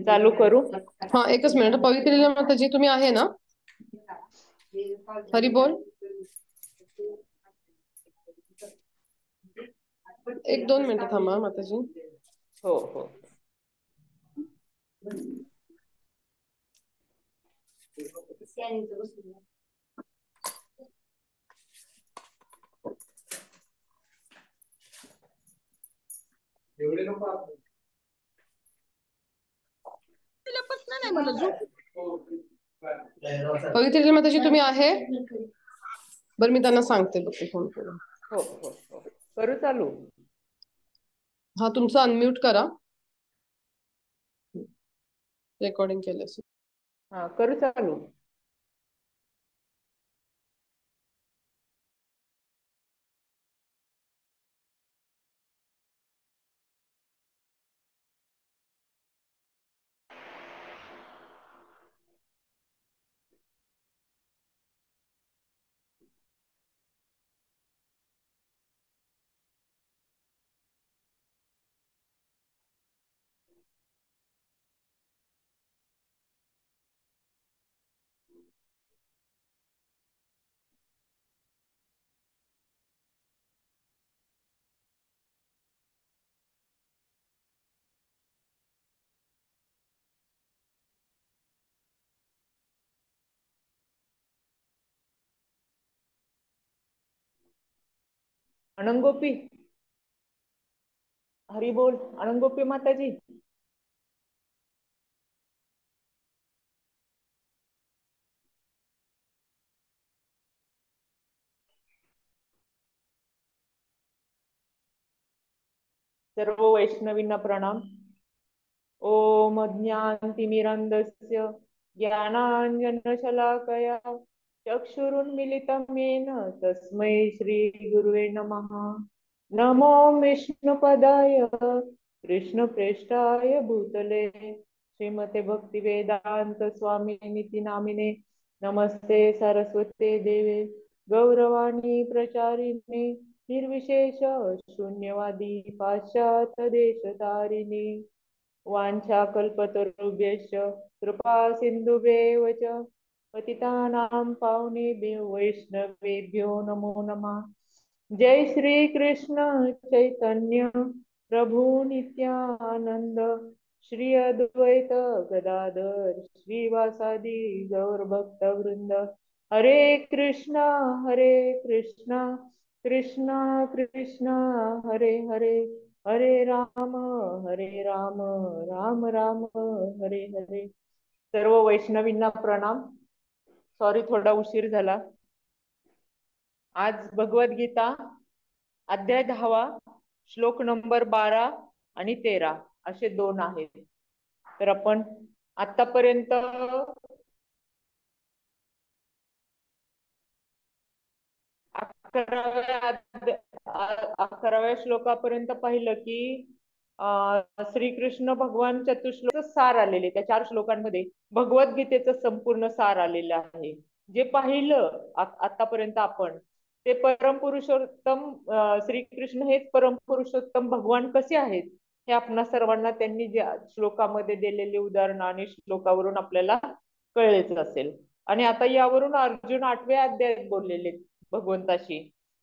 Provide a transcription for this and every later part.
चालू करू? हा, एकच मिनिट. पवित्र माताजी तुम्ही आहे ना? हरी बोल. एक दोन मिनिटं थांबा माताजी. हो हो. पवित्र माताजी तुम्ही आहे? बरं, मी त्यांना सांगते बघ फोन करून. हो हो हो. करू चालू? हा, तुमचं अनम्यूट करा. रेकॉर्डिंग केलं. हा, करू चालू? अनंगोपी, हरी बोल. अनंगोपी माताजी. सर्व वैष्णवींना प्रणाम. ओम ज्ञानतिमिरन्धस्य ज्ञानाञ्जनशलाकया चक्षुरुन्मीलितं येन तस्मै श्रीगुरुवे नमः. नमो विष्णुपदाय कृष्णप्रेष्ठाय भूतले श्रीमते भक्तिवेदांत स्वामिनिति नामिने. नमस्ते सरस्वते देवे गौरवाणी प्रचारिणे निर्विशेष शून्यवादी पाश्चात्य देशतारिणी. वाञ्छाकल्पतरुभ्यश्च कृपा सिन्धुभ्येव च पतितानां पावनेभ्यो वैष्णवेभ्यो नमो नमः. जय श्री कृष्ण चैतन्य प्रभु नित्यानंद श्री अद्वैत गदाधर श्रीवासादि गौर भक्त वृंद. हरे कृष्णा कृष्णा कृष्णा हरे हरे, हरे राम राम राम हरे हरे. सर्व वैष्णवींना प्रणाम. सॉरी, थोडा उशीर झाला. आज भगवद्गीता अध्याय 10 श्लोक नंबर 12 आणि 13 असे 2 आहेत. तर आपण आतापर्यंत 11व्या श्लोकापर्यंत पाहिलं की श्रीकृष्ण भगवान चतुश्लोक सार आलेले. त्या 4 श्लोकांमध्ये भगवद्गीतेचं संपूर्ण सार आलेलं आहे. जे पाहिलं आतापर्यंत आपण, ते परमपुरुषोत्तम श्रीकृष्ण हेच परमपुरुषोत्तम भगवान कसे आहेत हे आपणा सर्वांना त्यांनी ज्या श्लोकामध्ये दिलेले उदाहरण आणि श्लोकावरून आपल्याला कळलेच असेल. आणि आता यावरून अर्जुन 8व्या अध्यायात बोललेले भगवंताशी,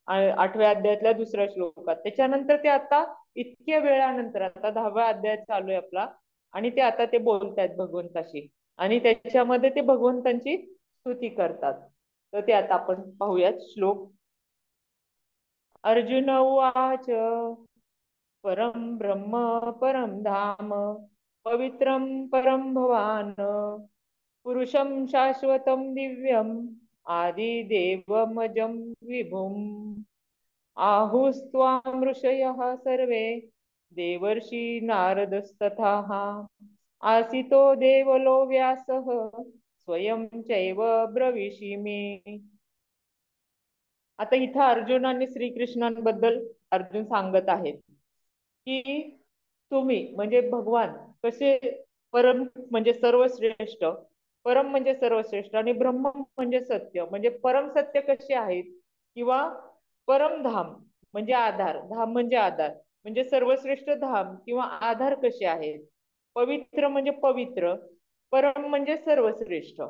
8व्या अध्यायातल्या 2ऱ्या श्लोकात. त्याच्यानंतर ते आता इतक्या वेळानंतर, आता 10व्या अध्याय चालू आहे आपला, आणि ते आता ते बोलतायत भगवंताशी आणि त्याच्यामध्ये ते भगवंतांची स्तुती करतात. तर ते आता आपण पाहूयात श्लोक. अर्जुन उवाच परम ब्रह्म परम धाम पवित्रम परम भवान पुरुषं शाश्वतं दिव्यम् आदिदेवमजं विभुम् आहुस्त्वां ऋषयः सर्वे देवर्षि नारदस्तथाः आसितो देवलो व्यासः स्वयं चैव ब्रवीषिमि. आता इथं अर्जुन आणि श्रीकृष्णांबद्दल अर्जुन सांगत आहेत की तुम्ही म्हणजे भगवान कसे परम म्हणजे सर्वश्रेष्ठ, परम म्हणजे सर्वश्रेष्ठ, आणि ब्रह्म म्हणजे सत्य, म्हणजे परम सत्य कसे आहेत किंवा परमधाम म्हणजे आधार, धाम म्हणजे आधार, म्हणजे सर्वश्रेष्ठ धाम किंवा आधार कसे आहेत. पवित्र म्हणजे पवित्र, परम म्हणजे सर्वश्रेष्ठ,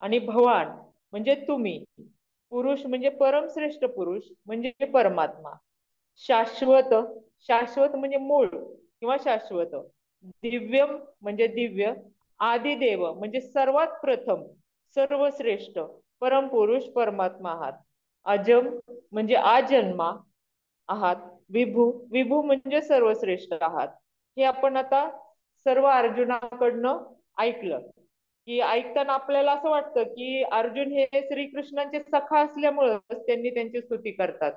आणि भवान म्हणजे तुम्ही, पुरुष म्हणजे परमश्रेष्ठ पुरुष म्हणजे परमात्मा, शाश्वत, शाश्वत म्हणजे मूळ किंवा शाश्वत, दिव्यम म्हणजे दिव्य, आदिदेव म्हणजे सर्वात प्रथम, सर्वश्रेष्ठ, परमपुरुष परमात्मा आहात, अजम म्हणजे आजन्मा आहात, विभू, विभू म्हणजे सर्वश्रेष्ठ आहात. हे आपण आता सर्व अर्जुनाकडनं ऐकलं. की ऐकताना आपल्याला असं वाटतं की अर्जुन हे श्रीकृष्णांचे सखा असल्यामुळं त्यांनी त्यांची स्तुती करतात.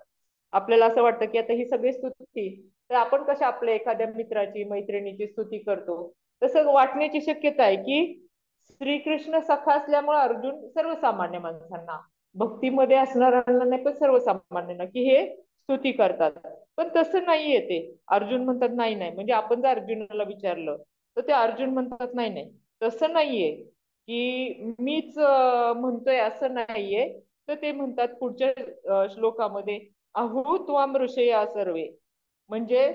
आपल्याला असं वाटतं की आता ही सगळी स्तुती तर आपण कशा आपल्या एखाद्या मित्राची मैत्रिणीची स्तुती करतो, तसं वाटण्याची शक्यता आहे की श्रीकृष्ण सखा असल्यामुळे अर्जुन सर्वसामान्य माणसांना, भक्तीमध्ये असणाऱ्यांना नाही पण सर्वसामान्यांना की हे स्तुती करतात. पण तसं नाहीये ते. अर्जुन म्हणतात नाही नाही, म्हणजे आपण जर अर्जुनाला विचारलं तर ते अर्जुन म्हणतात नाही नाही तसं नाहीये की मीच म्हणतोय असं नाहीये. तर ते म्हणतात पुढच्या श्लोकामध्ये, अहो त्वाम ऋषया सर्वे, म्हणजे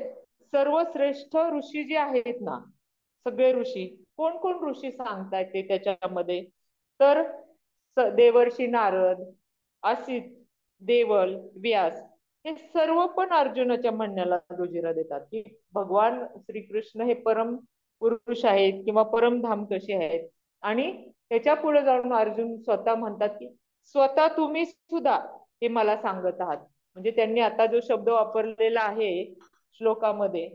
सर्वश्रेष्ठ ऋषी जे आहेत ना, सगळे ऋषी, कोण कोण ऋषी सांगतायत ते त्याच्यामध्ये, तर देवर्षी नारद, असित, देवल, व्यास, हे सर्व पण अर्जुनाच्या म्हणण्याला दुजोरा देतात की भगवान श्रीकृष्ण हे परम पुरुष आहेत किंवा परमधाम कसे आहेत. आणि त्याच्या पुढे जाऊन अर्जुन स्वतः म्हणतात की स्वतः तुम्ही सुद्धा हे मला सांगत आहात. म्हणजे त्यांनी आता जो शब्द वापरलेला आहे श्लोकामध्ये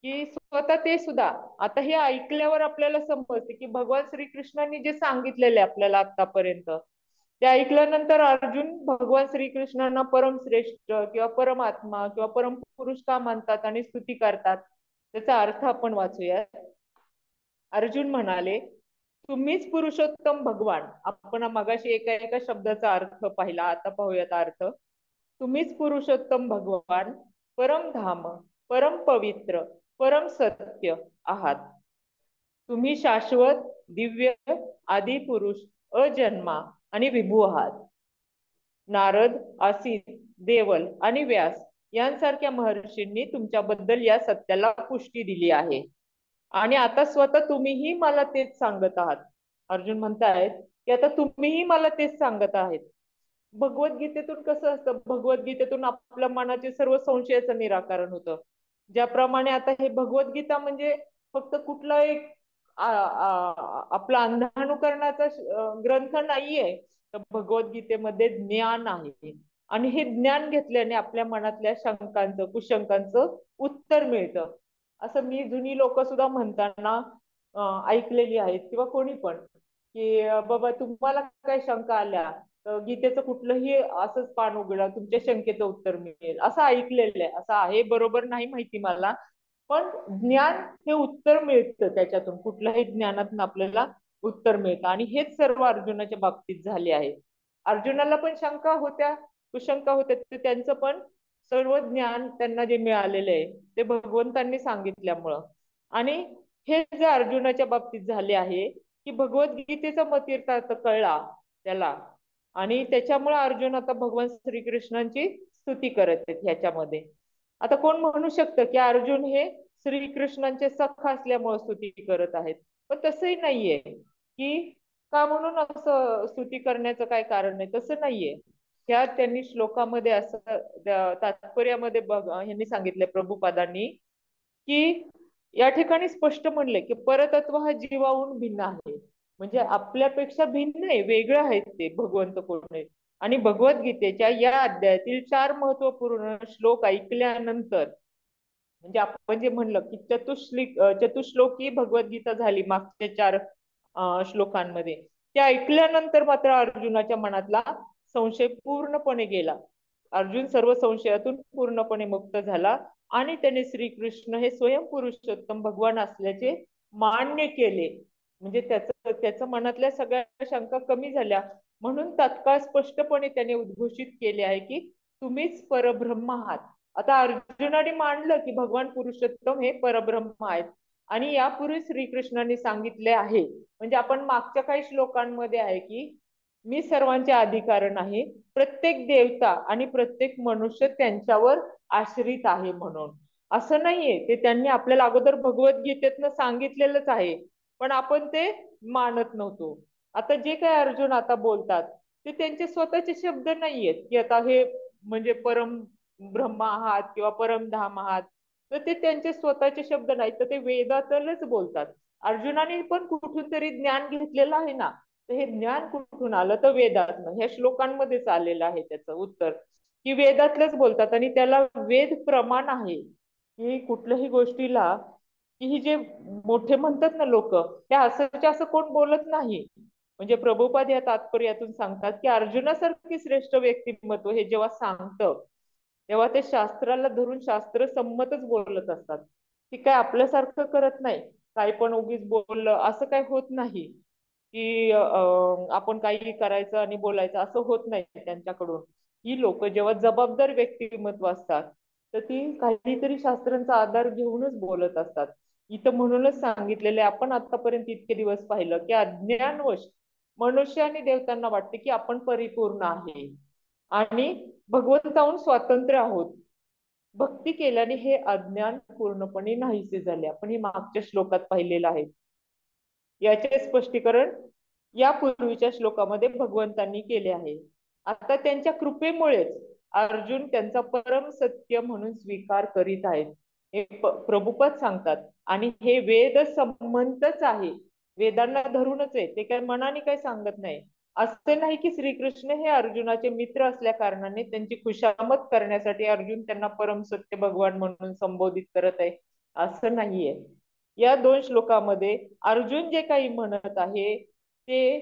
की स्वतः ते सुद्धा, आता हे ऐकल्यावर आपल्याला समजते की भगवान श्रीकृष्णांनी जे सांगितलेले आपल्याला आतापर्यंत ते ऐकल्यानंतर अर्जुन भगवान श्रीकृष्णांना परमश्रेष्ठ किंवा परमात्मा किंवा परमपुरुष का मानतात आणि स्तुती करतात, त्याचा अर्थ आपण वाचूया. अर्जुन म्हणाले, तुम्हीच पुरुषोत्तम भगवान. आपण मगाशी एका एका शब्दाचा अर्थ पाहिला, आता पाहूयात अर्थ. तुम्हीच पुरुषोत्तम भगवान, परमधाम, परम पवित्र, परम सत्य आहात. तुम्ही शाश्वत, दिव्य, आदी पुरुष, अजन्मा आणि विभू आहात. नारद, असित, देवल आणि व्यास यांसारख्या महर्षींनी तुमच्याबद्दल या सत्याला पुष्टी दिली आहे. आणि आता स्वतः तुम्हीही मला तेच सांगत आहात. अर्जुन म्हणतायत की आता तुम्हीही मला तेच सांगत आहेत. भगवद्गीतेतून कसं असतं, भगवद्गीतेतून आपल्या मनाचे सर्व संशयाचं निराकरण होतं. ज्याप्रमाणे आता हे भगवद्गीता म्हणजे फक्त कुठला एक आपला अंधानुकरणाचा ग्रंथ नाहीये, तर भगवद्गीतेमध्ये ज्ञान आहे. आणि हे ज्ञान घेतल्याने आपल्या मनातल्या शंकांचं कुशंकांचं उत्तर मिळतं. असं मी जुनी लोक सुद्धा म्हणताना ऐकलेली आहेत, किंवा कोणी पण की बाबा तुम्हाला काय शंका आल्या तर गीतेचं कुठलंही असंच पान उघडा, तुमच्या शंकेचं उत्तर मिळेल, असं ऐकलेलं आहे. असं आहे बरोबर नाही माहिती मला, पण ज्ञान हे उत्तर मिळतं त्याच्यातून, कुठल्याही ज्ञानातून आपल्याला उत्तर मिळतं. आणि हेच सर्व अर्जुनाच्या बाबतीत झाले आहे. अर्जुनाला पण शंका होत्या, कुशंका होत्या, ते त्यांचं पण सर्व ज्ञान त्यांना जे मिळालेलं आहे ते भगवंतांनी सांगितल्यामुळं. आणि हे जे अर्जुनाच्या बाबतीत झाले आहे की भगवद्गीतेचा मतितार्थ कळला त्याला, आणि त्याच्यामुळे अर्जुन आता भगवान श्रीकृष्णांची स्तुती करत आहेत ह्याच्यामध्ये. आता कोण म्हणू शकतं की अर्जुन हे श्रीकृष्णांचे सख असल्यामुळे स्तुती करत आहेत, पण तसंही नाहीये की का म्हणून असं स्तुती करण्याचं काय कारण नाही, तसं नाहीये. ह्या त्यांनी श्लोकामध्ये असं तात्पर्यामध्ये बघ ह्यांनी सांगितलंय प्रभुपादांनी की या ठिकाणी स्पष्ट म्हणले की परतत्व हा जीवाहून भिन्न आहे. म्हणजे आपल्यापेक्षा भिन्न आहे, वेगळं आहेत ते भगवंत कोण आहे. आणि भगवद्गीतेच्या या अध्यायातील 4 महत्वपूर्ण श्लोक ऐकल्यानंतर, म्हणजे आपण जे म्हणलं की चतुश्लोकी भगवद्गीता झाली मागच्या 4 श्लोकांमध्ये, ते ऐकल्यानंतर मात्र अर्जुनाच्या मनातला संशय पूर्णपणे गेला. अर्जुन सर्व संशयातून पूर्णपणे मुक्त झाला आणि त्याने श्रीकृष्ण हे स्वयं पुरुषोत्तम भगवान असल्याचे मान्य केले. म्हणजे त्याच्या मनातल्या सगळ्या शंका कमी झाल्या. म्हणून तात्काळ स्पष्टपणे त्याने उद्घोषित केले आहे की तुम्हीच परब्रह्म आहात. आता अर्जुनाने मानलं की भगवान पुरुषोत्तम हे परब्रह्म आहेत. आणि यापूर्वी श्रीकृष्णाने सांगितले आहे, म्हणजे आपण मागच्या काही श्लोकांमध्ये आहे की मी सर्वांचे अधिकारण आहे, प्रत्येक देवता आणि प्रत्येक मनुष्य त्यांच्यावर आश्रित आहे म्हणून. असं नाहीये, ते त्यांनी आपल्याला अगोदर भगवद्गीतेतनं सांगितलेलंच आहे, पण आपण ते मानत नव्हतो. आता जे काही अर्जुन आता बोलतात ते त्यांचे स्वतःचे शब्द नाहीयेत, की आता हे म्हणजे परम ब्रह्म आहात किंवा परमधाम आहात. तर ते त्यांचे स्वतःचे शब्द नाहीत, तर ते वेदातलच बोलतात. अर्जुनाने पण कुठून तरी ज्ञान घेतलेलं आहे ना, तर हे ज्ञान कुठून आलं, तर वेदातनं. ह्या श्लोकांमध्येच आलेलं आहे त्याचं उत्तर, की वेदातलंच बोलतात. आणि त्याला वेद प्रमाण आहे, की कुठल्याही गोष्टीला, की ही जे मोठे म्हणतात ना लोक, ते असंच्या असं कोण बोलत नाही. म्हणजे प्रभुपाद या तात्पर्यातून सांगतात, की अर्जुनासारखी श्रेष्ठ व्यक्तिमत्व हे जेव्हा सांगतं, तेव्हा ते शास्त्राला धरून शास्त्र संमतच बोलत असतात. ती काय आपल्यासारखं करत नाही, काही पण उगीच बोललं असं काही होत नाही, की आपण काही करायचं आणि बोलायचं असं होत नाही त्यांच्याकडून. ही लोक जेव्हा जबाबदार व्यक्तिमत्व असतात, तर ती काहीतरी शास्त्रांचा आधार घेऊनच बोलत असतात. इथं म्हणूनच सांगितलेलं आहे, आपण आतापर्यंत इतके दिवस पाहिलं, की अज्ञानवश मनुष्य आणि देवतांना वाटते की आपण परिपूर्ण आहे आणि भगवंताहून स्वातंत्र्य आहोत. भक्ती केल्याने हे अज्ञान पूर्णपणे नाहीसे झाले. आपण हे मागच्या श्लोकात पाहिलेलं आहे. याचे स्पष्टीकरण या पूर्वीच्या श्लोकामध्ये भगवंतांनी केले आहे. आता त्यांच्या कृपेमुळेच अर्जुन त्यांचा परम सत्य म्हणून स्वीकार करीत आहेत, हे प्रभुपद सांगतात. आणि हे वेद संबंधच आहे, वेदांना धरूनच आहे, ते काय मनाने काही सांगत नाही. असं नाही की श्रीकृष्ण हे अर्जुनाचे मित्र असल्या कारणाने त्यांची खुशामत करण्यासाठी अर्जुन त्यांना परम सत्य भगवान म्हणून संबोधित करत आहे, असं नाहीये. या दोन श्लोकामध्ये अर्जुन जे काही म्हणत आहे ते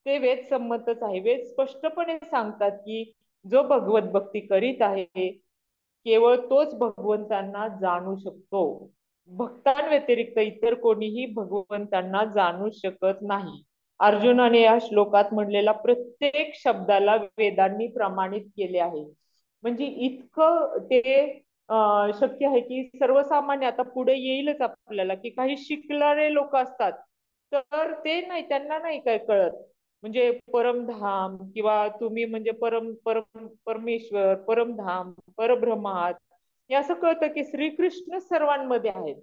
ते वेद संमतच आहे. वेद स्पष्टपणे सांगतात की जो भगवत भक्ती करीत आहे केवळ तोच भगवंतांना जाणू शकतो. भक्तांव्यतिरिक्त इतर कोणीही भगवंतांना जाणू शकत नाही. अर्जुनाने या श्लोकात म्हणलेला प्रत्येक शब्दाला वेदांनी प्रमाणित केले आहे. म्हणजे इतकं ते शक्य आहे की सर्वसामान्य आता पुढे येईलच आपल्याला, की काही शिकणारे लोक असतात, तर ते नाही, त्यांना नाही काय कळत. म्हणजे परमधाम किंवा तुम्ही म्हणजे परमेश्वर, परमधाम, परब्रह्म आहात, हे असं कळतं की श्रीकृष्ण सर्वांमध्ये आहेत,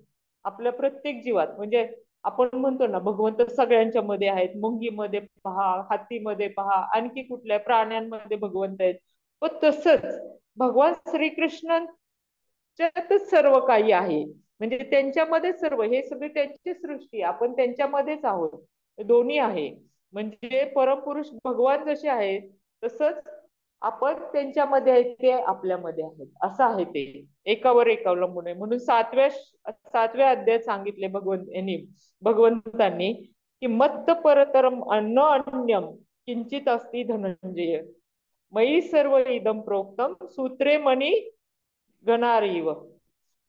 आपल्या प्रत्येक जीवात. म्हणजे आपण म्हणतो ना, भगवंत सगळ्यांच्या मध्ये आहेत, मुंगीमध्ये पहा, हातीमध्ये पहा, आणखी कुठल्या प्राण्यांमध्ये भगवंत आहेत. व तसंच भगवान श्रीकृष्णांच्यातच सर्व काही आहे. म्हणजे त्यांच्यामध्ये सर्व, हे सगळी त्यांची सृष्टी, आपण त्यांच्यामध्येच आहोत, दोन्ही आहे. म्हणजे परमपुरुष भगवान जसे आहेत, तसंच आपण त्यांच्यामध्ये आहेत, ते आपल्यामध्ये आहेत, असं आहे ते. एकावर एक अवलंबून आहे. म्हणून सातव्या अध्यायात सांगितले भगवंतांनी, की मत्त परतरम अन्न अन्यम किंचित अस्ति धनंजय, मयी सर्व इदम प्रोक्तम सूत्रे मनी गणारीव.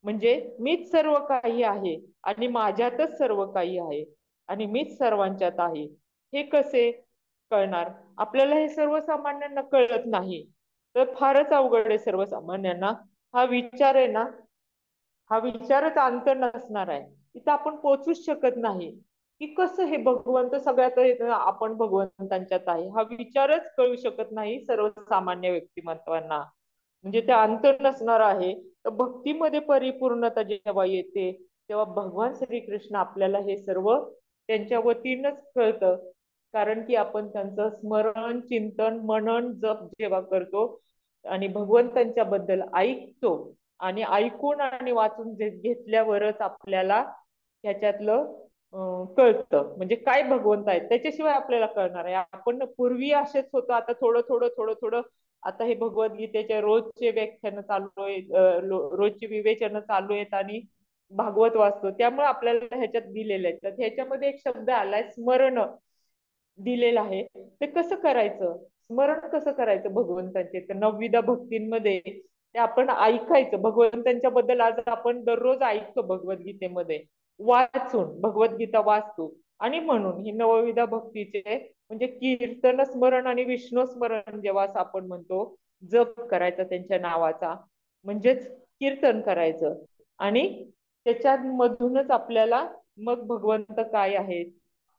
म्हणजे मीच सर्व काही आहे आणि माझ्यातच सर्व काही आहे आणि मीच सर्वांच्यात आहे. हे कसे कळणार? आपल्याला हे सर्वसामान्यांना कळत नाही, तर फारच अवघड आहे सर्वसामान्यांना. हा विचार आहे ना, हा विचारच अंत नसणार आहे. इथं आपण पोचूच शकत नाही, की कसं हे भगवंत सगळ्यात आपण भगवंतांच्यात आहे, हा विचारच कळू शकत नाही सर्वसामान्य व्यक्तिमत्वांना. म्हणजे ते अंत नसणार आहे. तर भक्तीमध्ये परिपूर्णता जेव्हा येते, तेव्हा भगवान श्रीकृष्ण आपल्याला हे सर्व त्यांच्या वतीनच कळतं. कारण की आपण त्यांचं स्मरण, चिंतन, मनन, जप जेव्हा करतो आणि भगवंतांच्या बद्दल ऐकतो, आणि ऐकून आणि वाचून घेतल्यावरच आपल्याला ह्याच्यातलं कळतं, म्हणजे काय भगवंत आहेत, त्याच्याशिवाय आपल्याला कळणार आहे. आपण पूर्वी असेच होतो, आता थोडं थोडं थोडं थोडं आता हे भगवद्गीतेचे रोजचे व्याख्यान चालू आहेत, रोजची विवेचन चालू आहेत आणि भागवत वाचतो, त्यामुळे आपल्याला ह्याच्यात दिलेले आहेत. तर ह्याच्यामध्ये एक शब्द आलाय स्मरण, दिलेलं आहे. ते कसं करायचं, स्मरण कसं करायचं भगवंतांचे, तर नवविधा भक्तींमध्ये ते आपण ऐकायचं. भगवंतांच्या बद्दल आज आपण दररोज ऐकतो भगवद्गीतेमध्ये, वाचून भगवद्गीता वाचतो. आणि म्हणून ही नवविधा भक्तीचे म्हणजे कीर्तन स्मरण आणि विष्णू स्मरण जेव्हा असं आपण म्हणतो, जप करायचा त्यांच्या नावाचा, म्हणजेच कीर्तन करायचं. आणि त्याच्या मधूनच आपल्याला मग भगवंत काय आहेत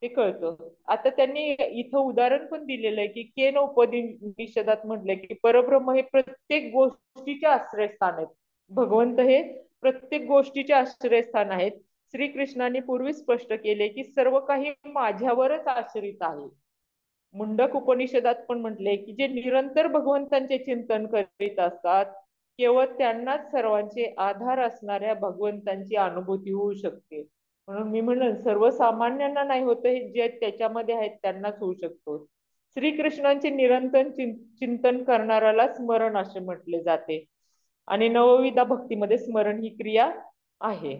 ते कळतं. आता त्यांनी इथं उदाहरण पण दिलेलं आहे की केन उपनिषदात म्हटलंय की परब्रह्म हे प्रत्येक गोष्टीचे आश्रयस्थान आहेत. भगवंत हे प्रत्येक गोष्टीचे आश्रयस्थान आहेत. श्रीकृष्णाने पूर्वी स्पष्ट केले की सर्व काही माझ्यावरच आश्रित आहे. मुंडक उपनिषदात पण म्हटले की जे निरंतर भगवंतांचे चिंतन करीत असतात केवळ त्यांनाच सर्वांचे आधार असणाऱ्या भगवंतांची अनुभूती होऊ शकते. म्हणून मी म्हणलं सर्वसामान्यांना नाही होत, हे जे त्याच्यामध्ये आहेत त्यांनाच होऊ शकतो. श्रीकृष्णांचे निरंतर चिंतन करणाऱ्याला स्मरण असे म्हटले जाते. आणि नवविधा भक्तीमध्ये स्मरण ही क्रिया आहे.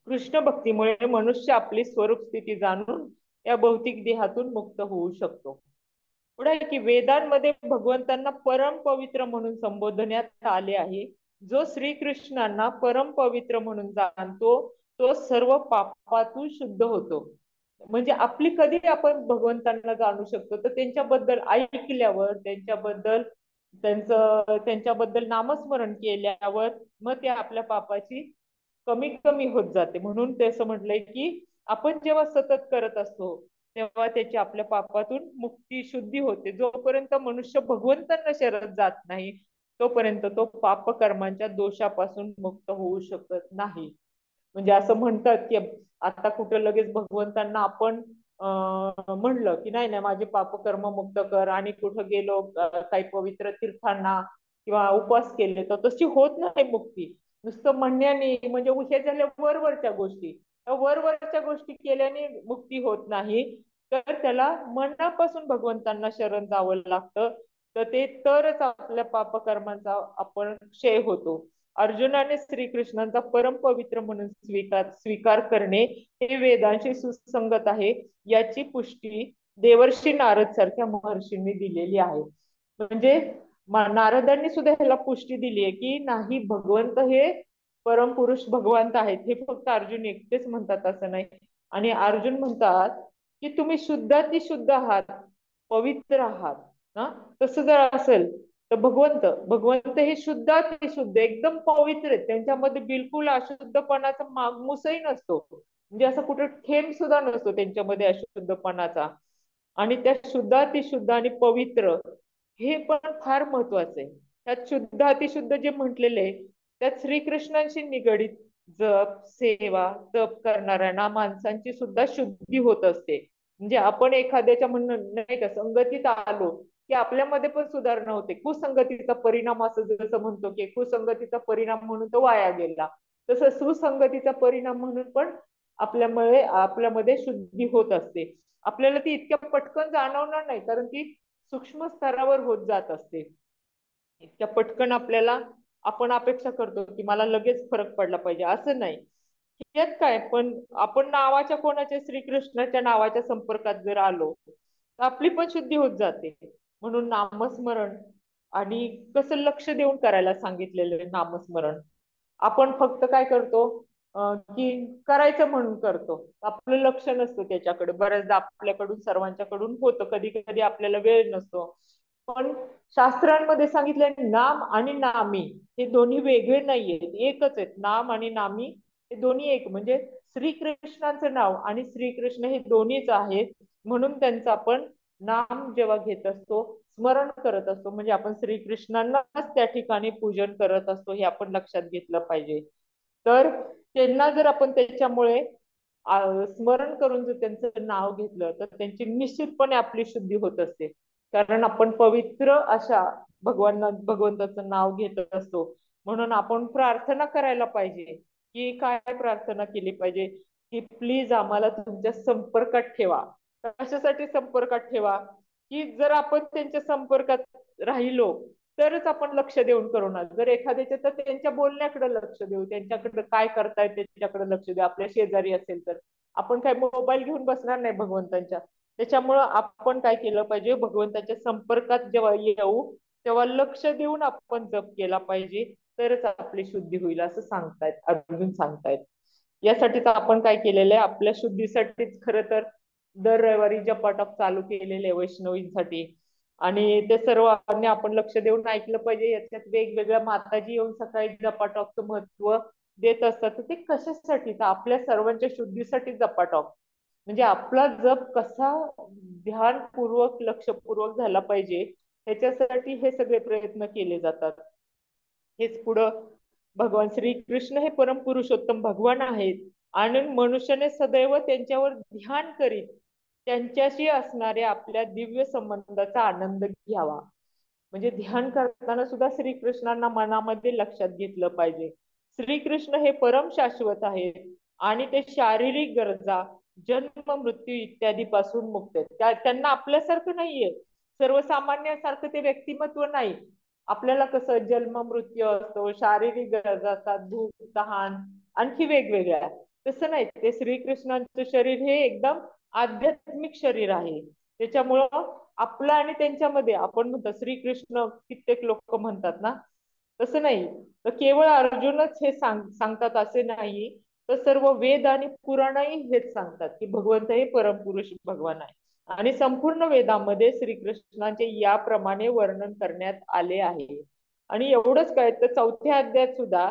कृष्ण भक्तीमुळे मनुष्य आपली स्वरूप स्थिती जाणून या भौतिक देहातून मुक्त होऊ शकतो. पुढे आहे की वेदांमध्ये भगवंतांना परम पवित्र म्हणून संबोधण्यात आले आहे. जो श्रीकृष्णांना परम पवित्र म्हणून जाणतो तो सर्व पापातून शुद्ध होतो. म्हणजे आपली कधी आपण भगवंतांना जाणू शकतो तर त्यांच्याबद्दल ऐकल्यावर, त्यांच्याबद्दल नामस्मरण केल्यावर मग ते आपल्या पापाची कमी कमी होत जाते. म्हणून ते असं म्हटलंय की आपण जेव्हा सतत करत असतो तेव्हा त्याची आपल्या पापातून मुक्ती शुद्धी होते. जोपर्यंत मनुष्य भगवंतांना शरण जात नाही तोपर्यंत तो पाप कर्मांच्या दोषापासून मुक्त होऊ शकत नाही. म्हणजे असं म्हणतात की आता कुठं लगेच भगवंतांना आपण म्हणलं की नाही नाही माझे पाप कर्म मुक्त कर आणि कुठं गेलो काही पवित्र तीर्थांना किंवा उपवास केले तर तशी होत नाही मुक्ती. नुसतं म्हणण्याने म्हणजे हे झाल्या वरवरच्या गोष्टी. वरवरच्या गोष्टी केल्याने मुक्ती होत नाही, तर त्याला मनापासून भगवंतांना शरण जावं लागतं. तर ते तरच आपल्या पापकर्मांचा आपण क्षय होतो. अर्जुनाने श्रीकृष्णांचा परम पवित्र म्हणून स्वीकार करणे हे वेदांशी सुसंगत आहे याची पुष्टी देवर्षी नारद सारख्या महर्षींनी दिलेली आहे. म्हणजे नारदांनी सुद्धा ह्याला पुष्टी दिली आहे की नाही भगवंत हे परमपुरुष भगवंत आहेत. हे फक्त अर्जुन एकटेच म्हणतात असं नाही. आणि अर्जुन म्हणतात की तुम्ही शुद्धाती शुद्ध आहात, पवित्र आहात ना. तसं जर असेल तर भगवंत भगवंत हे शुद्धाती शुद्ध एकदम पवित्र आहेत. त्यांच्यामध्ये बिलकुल अशुद्धपणाचा मागमूसही नसतो. म्हणजे असं कुठे थेंब सुद्धा नसतो त्यांच्यामध्ये अशुद्धपणाचा. आणि त्या शुद्धाती शुद्ध आणि पवित्र हे पण फार महत्वाचं आहे. त्यात शुद्ध अतिशुद्ध जे म्हटलेले आहे त्यात श्रीकृष्णांशी निगडीत जप सेवा तप करणाऱ्यांना माणसांची सुद्धा शुद्धी होत असते. म्हणजे आपण एखाद्याच्या म्हणणं नाही का संगतीत आलो की आपल्यामध्ये पण सुधारणा होते. कुसंगतीचा परिणाम असं जसं म्हणतो की कुसंगतीचा परिणाम म्हणून तो वाया गेला, तसं सुसंगतीचा परिणाम म्हणून पण आपल्यामध्ये शुद्धी होत असते. आपल्याला ती इतक्या पटकन जाणवणार नाही कारण ती सूक्ष्म स्तरावर होत जात असते. इतक्या पटकन आपल्याला आपण अपेक्षा करतो की मला लगेच फरक पडला पाहिजे, असं नाही. यात काय पण आपण नावाच्या कोणाच्या श्रीकृष्णाच्या नावाच्या संपर्कात जर आलो तर आपली पण शुद्धी होत जाते. म्हणून नामस्मरण आणि कसं लक्ष देऊन करायला सांगितलेलं आहे नामस्मरण. आपण फक्त काय करतो की करायचं म्हणून करतो, आपलं लक्ष नसतं त्याच्याकडे. बऱ्याचदा आपल्याकडून सर्वांच्याकडून होतं, कधी कधी आपल्याला वेळ नसतो. पण शास्त्रांमध्ये सांगितलंय नाम आणि नामी हे दोन्ही वेगळे नाहीयेत, एकच आहेत. नाम आणि नामी हे दोन्ही एक. म्हणजे श्रीकृष्णांचं नाव आणि श्रीकृष्ण हे दोन्हीच आहेत. म्हणून त्यांचं आपण नाम जेव्हा घेत असतो स्मरण करत असतो म्हणजे आपण श्रीकृष्णांनाच त्या ठिकाणी पूजन करत असतो, हे आपण लक्षात घेतलं पाहिजे. तर त्यांना जर आपण त्याच्यामुळे स्मरण करून जर त्यांचं नाव घेतलं तर त्यांची निश्चितपणे आपली शुद्धी होत असते. कारण आपण पवित्र अशा भगवंताचं नाव घेत असतो. म्हणून आपण प्रार्थना करायला पाहिजे. की काय प्रार्थना केली पाहिजे की प्लीज आम्हाला तुमच्या संपर्कात ठेवा. कशासाठी संपर्कात ठेवा की जर आपण त्यांच्या संपर्कात राहिलो तरच आपण लक्ष देऊन करू ना. जर एखाद्याच्या तर त्यांच्या बोलण्याकडे लक्ष देऊ, त्यांच्याकडे काय करतायत त्याच्याकडे लक्ष देऊ. आपल्या शेजारी असेल तर आपण काय मोबाईल घेऊन बसणार नाही भगवंतांच्या. त्याच्यामुळं आपण काय केलं पाहिजे भगवंताच्या संपर्कात जेव्हा येऊ तेव्हा लक्ष देऊन आपण जप केला पाहिजे, तरच आपली शुद्धी होईल असं सांगतायत अर्जुन सांगतायत. यासाठीच आपण काय केलेलं आहे आपल्या शुद्धीसाठीच खरं तर दर रविवारी जपाटक चालू केलेले आहे वैष्णवींसाठी. आणि ते सर्वांनी आपण लक्ष देऊन ऐकलं पाहिजे. याच्यात वेगवेगळ्या माताजी येऊन सकाळी जपाटॉकचं महत्व देत असतात. तर ते कशासाठी तर आपल्या सर्वांच्या शुद्धीसाठी जपाटॉक. म्हणजे आपला जप कसा ध्यानपूर्वक लक्षपूर्वक झाला पाहिजे त्याच्यासाठी हे सगळे प्रयत्न केले जातात. हेच पुढं भगवान श्रीकृष्ण हे परमपुरुषोत्तम भगवान आहेत आणि मनुष्याने सदैव त्यांच्यावर ध्यान करीत त्यांच्याशी असणाऱ्या आपल्या दिव्य संबंधाचा आनंद घ्यावा. म्हणजे ध्यान करताना सुद्धा श्रीकृष्णांना मनामध्ये लक्षात घेतलं पाहिजे. श्रीकृष्ण हे परम शाश्वत आहेत आणि ते शारीरिक गरजा, जन्म मृत्यू इत्यादी पासून मुक्त आहेत. त्यांना आपल्यासारखं नाहीये, सर्वसामान्यासारखं ते व्यक्तिमत्व नाही. आपल्याला कसं जन्म मृत्यू असतो, शारीरिक गरजा असतात, भूक तहान आणखी वेगवेगळ्या. तसं नाही, ते श्रीकृष्णांचं शरीर हे एकदम आध्यात्मिक शरीर आहे. त्याच्यामुळं आपलं आणि त्यांच्यामध्ये आपण म्हणतो श्रीकृष्ण, कित्येक लोक म्हणतात ना, तसं नाही. तर केवळ अर्जुनच हे सांगतात असे नाही, तर सर्व वेद आणि पुराणही हेच सांगतात की भगवंत हे परमपुरुष भगवान आहे. आणि संपूर्ण वेदामध्ये श्रीकृष्णाचे याप्रमाणे वर्णन करण्यात आले आहे. आणि एवढंच काय तर चौथ्या अध्यायात सुद्धा